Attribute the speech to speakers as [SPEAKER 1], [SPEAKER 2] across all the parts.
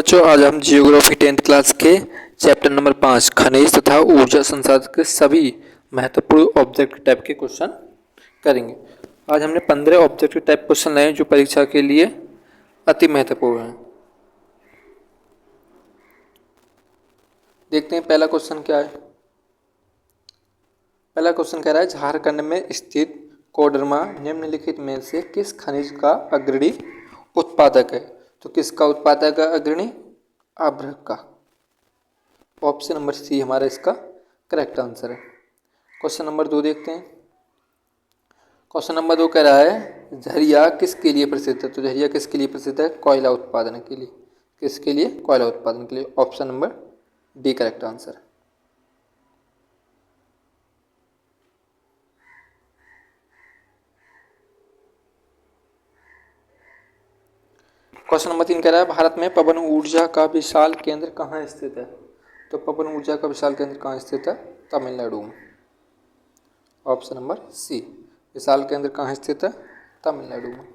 [SPEAKER 1] बच्चों, आज हम जियोग्राफी 10th क्लास के चैप्टर नंबर 5 खनिज तथा ऊर्जा संसाधन के सभी महत्वपूर्ण ऑब्जेक्ट टाइप के क्वेश्चन करेंगे। आज हमने 15 ऑब्जेक्ट टाइप क्वेश्चन लाए जो परीक्षा के लिए अति महत्वपूर्ण हैं। देखते हैं पहला क्वेश्चन क्या है। पहला क्वेश्चन कह रहा है झारखंड में स्थित कोडरमा निम्नलिखित में से किस खनिज का अग्रणी उत्पादक है। तो किसका उत्पादक है अग्रणी? अभ्रक का। ऑप्शन नंबर सी हमारा इसका करेक्ट आंसर है। क्वेश्चन नंबर 2 देखते हैं। क्वेश्चन नंबर 2 कह रहा है झरिया किसके लिए प्रसिद्ध है। तो झरिया किसके लिए प्रसिद्ध है? कोयला उत्पादन के लिए। किसके लिए? कोयला उत्पादन के लिए। Option number D correct answer है। क्वेश्चन नंबर 3 कह रहा है भारत में पवन ऊर्जा का विशाल केंद्र कहाँ स्थित है। तो पवन ऊर्जा का विशाल केंद्र कहाँ स्थित है? तमिलनाडु में। ऑप्शन नंबर सी विशाल केंद्र कहाँ स्थित है? तमिलनाडु में।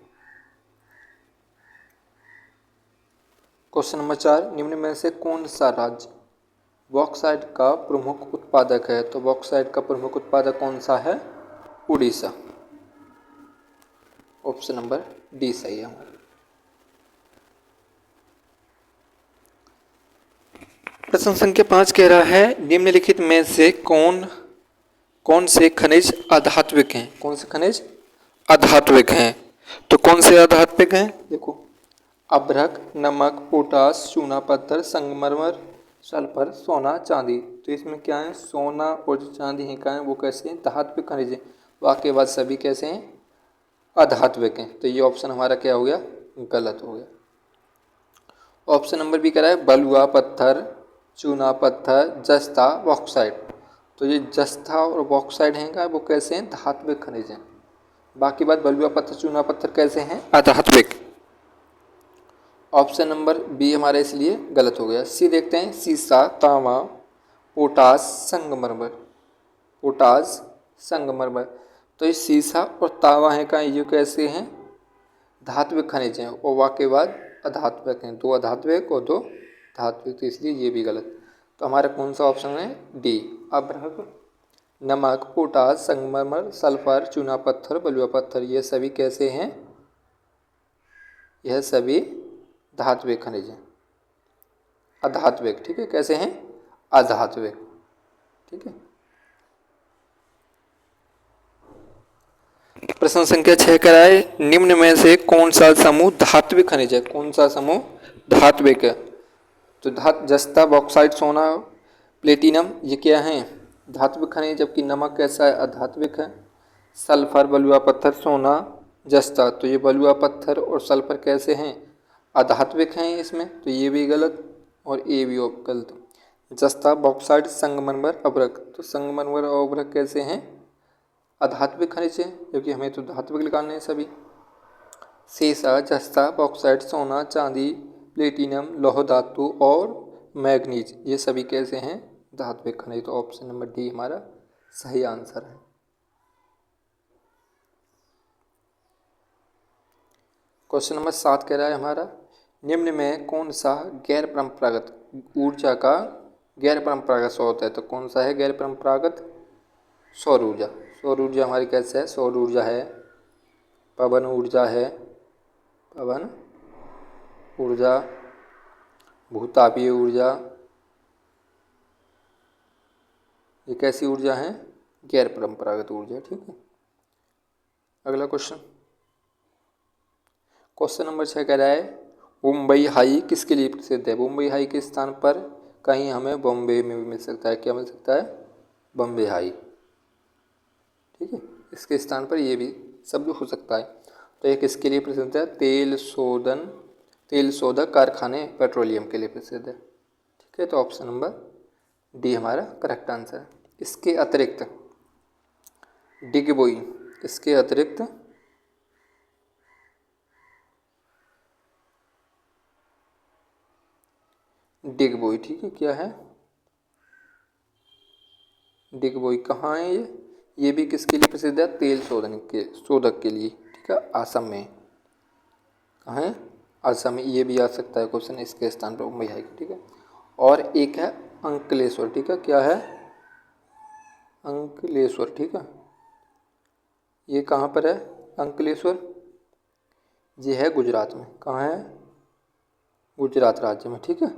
[SPEAKER 1] क्वेश्चन नंबर 4 निम्न में से कौन सा राज्य बॉक्साइट का प्रमुख उत्पादक है। तो बॉक्साइट का प्रमुख उत्पादक कौन सा है? उड़ीसा। ऑप्शन नंबर डी सही है हमारा। प्रश्न संख्या 5 कह रहा है निम्नलिखित में से कौन से खनिज अधात्विक हैं। कौन से खनिज अधात्विक हैं। तो कौन से अधात्विक हैं? देखो अभ्रक, नमक, पोटास, चूना पत्थर, संगमरमर, सल्फर, सोना, चांदी। तो इसमें क्या है? सोना और जो चांदी है क्या है वो कैसे हैं? धात्विक खनिज है। वाक्य बाद सभी कैसे हैं? अधात्विक हैं। तो ये ऑप्शन हमारा क्या हो गया? गलत हो गया। ऑप्शन नंबर बी कह रहा है बलुआ पत्थर, चूना पत्थर, जस्ता, बॉक्साइट। तो ये जस्ता और बॉक्साइट हैं क्या वो कैसे हैं? धात्विक खनिज हैं। बाकी बात बलुआ पत्थर, चूना पत्थर कैसे हैं? अधात्विक। ऑप्शन नंबर बी हमारा इसलिए गलत हो गया। सी देखते हैं सीसा, तांबा, पोटास, संगमरमर। पोटास, संगमरमर। तो ये सीसा और तांबा है क्या ये कैसे हैं? धात्विक खनिज हैं और वाक्य बाद अधात्विक हैं। दो अधात्विक और दो धात्विक, तो इसलिए ये भी गलत। तो हमारा कौन सा ऑप्शन है? डी अभ्रक, नमक, पोटास, संगमरमर, सल्फर, चूना पत्थर, बलुआ पत्थर ये सभी कैसे हैं? यह सभी धात्विक खनिज हैं। अधात्विक। ठीक है, कैसे हैं? अधात्विक। ठीक है। प्रश्न संख्या 6 कराए निम्न में से कौन सा समूह धात्विक खनिज है। कौन सा समूह धात्विक है? तो जस्ता, बॉक्साइट, सोना, प्लेटिनम ये क्या हैं? धात्विक खनिज। जबकि नमक कैसा है? अधात्विक है। सल्फर, बलुआ पत्थर, सोना, जस्ता। तो ये बलुआ पत्थर और सल्फर कैसे हैं? अधात्विक हैं इसमें, तो ये भी गलत और ए भी गलत। जस्ता, बॉक्साइट, संगमरमर, अभ्रक। तो संगमरमर और अभ्रक कैसे हैं? अधात्विक खनिज है, क्योंकि हमें तो धात्विक निकालने हैं सभी। सीसा, जस्ता, बॉक्साइट, सोना, चांदी, प्लेटिनम, लौह धातु और मैग्नीज ये सभी कैसे हैं? धात्विक खनिज। तो ऑप्शन नंबर डी हमारा सही आंसर है। क्वेश्चन नंबर 7 कह रहा है हमारा निम्न में कौन सा गैर परंपरागत ऊर्जा का गैर परंपरागत स्रोत है। तो कौन सा है गैर परंपरागत? सौर ऊर्जा। सौर ऊर्जा हमारी कैसे है? सौर ऊर्जा है, पवन ऊर्जा है, पवन ऊर्जा, भूतापीय ऊर्जा ये कैसी ऊर्जा है? गैर परंपरागत ऊर्जा। ठीक है। अगला क्वेश्चन, क्वेश्चन नंबर 6 कह रहा है मुंबई हाई किसके लिए प्रसिद्ध है। मुंबई हाई के स्थान पर कहीं हमें बॉम्बे में भी मिल सकता है। क्या मिल सकता है? बॉम्बे हाई। ठीक है, इसके स्थान पर ये भी शब्द हो सकता है। तो ये किसके लिए प्रसिद्ध है? तेल शोधक कारखाने पेट्रोलियम के लिए प्रसिद्ध है। ठीक है, तो ऑप्शन नंबर डी हमारा करेक्ट आंसर है। इसके अतिरिक्त डिगबोई, इसके अतिरिक्त डिगबोई। ठीक है, क्या है? डिगबोई कहाँ है ये भी किसके लिए प्रसिद्ध है? तेल शोधक के लिए। ठीक है, असम में। कहाँ है? असम, ये भी आ सकता है क्वेश्चन इसके स्थान पर मुंबई हाई कोर्ट, ठीक है। और एक है अंकलेश्वर, ठीक है, क्या है, अंकलेश्वर, ठीक है। ये कहाँ पर है अंकलेश्वर, ये है गुजरात में, कहाँ है, गुजरात राज्य में, ठीक है।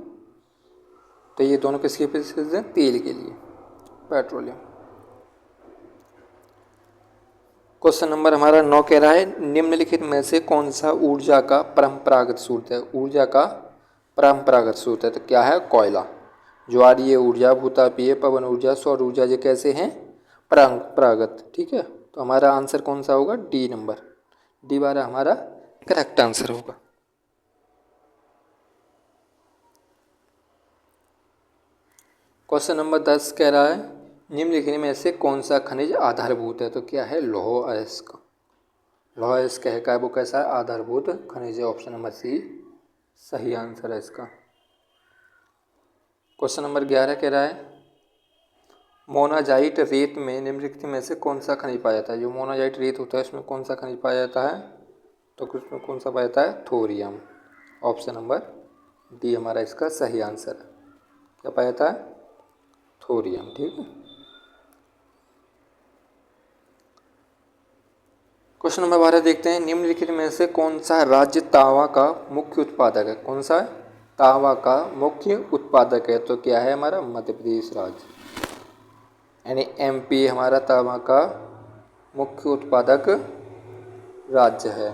[SPEAKER 1] तो ये दोनों किसके प्रसिद्ध हैं, तेल के लिए, पेट्रोलियम। क्वेश्चन नंबर हमारा 9 कह रहा है निम्नलिखित में से कौन सा ऊर्जा का परंपरागत स्रोत है, ऊर्जा का परंपरागत स्रोत है, तो क्या है, कोयला। ज्वारीय ऊर्जा, भूतापीय, पवन ऊर्जा, सौर ऊर्जा, ये कैसे हैं, परंपरागत, ठीक है। तो हमारा आंसर कौन सा होगा, डी नंबर, डी 12 हमारा करेक्ट आंसर होगा। क्वेश्चन नंबर 10 कह रहा है निम्नलिखित में से कौन सा खनिज आधारभूत है, तो क्या है, लौह अयस्क। लौह अयस्क है वो कैसा है, आधारभूत खनिज है, ऑप्शन नंबर सी सही आंसर है इसका। क्वेश्चन नंबर 11 कह रहा है मोनाजाइट रेत में निम्नलिखित में से कौन सा खनिज पाया जाता है, जो मोनाजाइट रेत होता है उसमें कौन सा खनिज पाया जाता है, तो उसमें कौन सा पाया जाता है, थोरियम, ऑप्शन नंबर डी हमारा इसका सही आंसर है। क्या पाया जाता है, थोरियम, ठीक है। क्वेश्चन नंबर 12 देखते हैं निम्नलिखित में से कौन सा राज्य तांबा का मुख्य उत्पादक है, कौन सा तांबा का मुख्य उत्पादक है, तो क्या है हमारा मध्य प्रदेश राज्य, यानी एमपी हमारा तांबा का मुख्य उत्पादक राज्य है।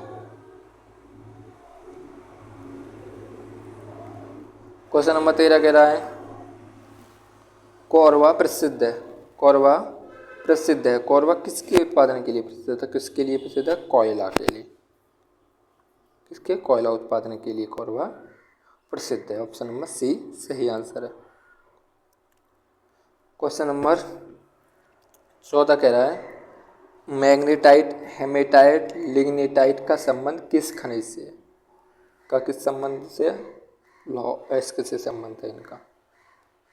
[SPEAKER 1] क्वेश्चन नंबर 13 कह रहा है कोरबा प्रसिद्ध है, कोरबा प्रसिद्ध है, कोरबा किसके उत्पादन के लिए प्रसिद्ध है, किसके लिए प्रसिद्ध है, कोयला के लिए, किसके, कोयला उत्पादन के लिए कोरबा प्रसिद्ध है, ऑप्शन नंबर सी सही आंसर है। क्वेश्चन नंबर 14 कह रहा है मैग्नेटाइट, हेमेटाइट, लिग्नेटाइट का संबंध किस खनिज से है, का किस संबंध से, लौह अयस्क से संबंध है इनका।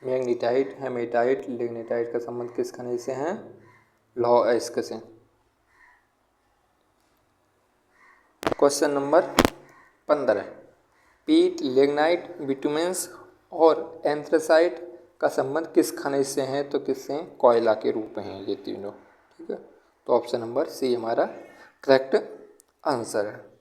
[SPEAKER 1] मैग्नेटाइट, हेमेटाइट, लिग्नेटाइट का संबंध किस खनिज से है, लौह अयस्क से। क्वेश्चन नंबर 15 पीट, लिग्नाइट, बिटुमेंस और एंथ्रेसाइट का संबंध किस खनिज से है, तो किससे, कोयला के रूप में हैं ये तीनों, ठीक है। तो ऑप्शन नंबर सी हमारा करेक्ट आंसर है।